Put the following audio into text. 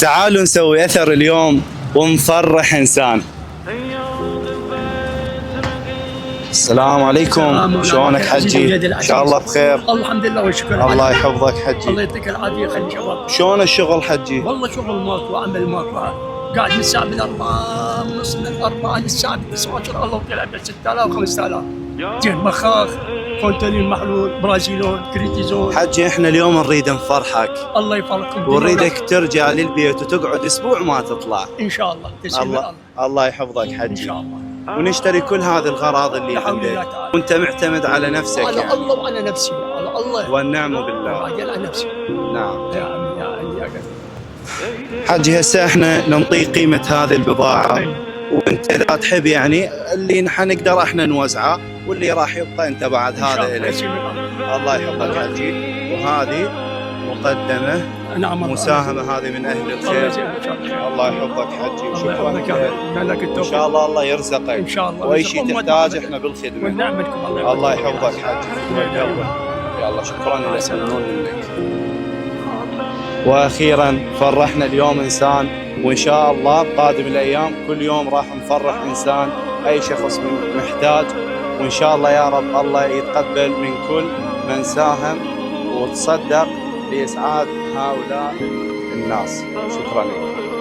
تعالوا نسوي أثر اليوم ونفرح إنسان. السلام عليكم، شلونك حجي؟ إن شاء الله بخير. الحمد لله والشكر. الله يحفظك حجي. الله يعطيك العافية. خلي شباب. شلون الشغل حجي؟ والله شغل ماكو، عمل ماكو. قاعد من الساعة من 4 ونص، من 4 للساعة 19. الله طلع ب 6000 5000. زين مخاخ، فونتانين محلول، برازيلون، كريتيزون. حجي احنا اليوم نريد نفرحك. الله يفرحكم. ونريدك ترجع للبيت وتقعد اسبوع ما تطلع. ان شاء الله. الله يحفظك حجي. ان شاء الله. ونشتري كل هذه الغراض اللي عندك، وانت معتمد على نفسك على يعني. الله وعلى نفسي، على الله والنعم بالله. وبعدين على نفسي. نعم يا عمي يا عمي يا قلبي. حجي هسه احنا ننطيك قيمة هذه البضاعة، وانت اذا تحب يعني اللي حنقدر احنا نوزعه، واللي راح يبقى انت بعد هذا الك. الله يحفظك حجي. وهذه مقدمة. نعم. مساهمة هذه من اهل الخير. الله يحفظك حجي، وشكرا لك. ان شاء الله الله يرزقك ان شاء الله. واي شيء تحتاج احنا بالخدمة. ونعمتكم. الله يحفظك حجي. يلا شكرا لك. منك. واخيرا فرحنا اليوم انسان، وان شاء الله بقادم الايام كل يوم راح نفرح انسان، اي شخص محتاج. وان شاء الله يا رب الله يتقبل من كل من ساهم وتصدق لاسعاد هؤلاء الناس. شكرا لك.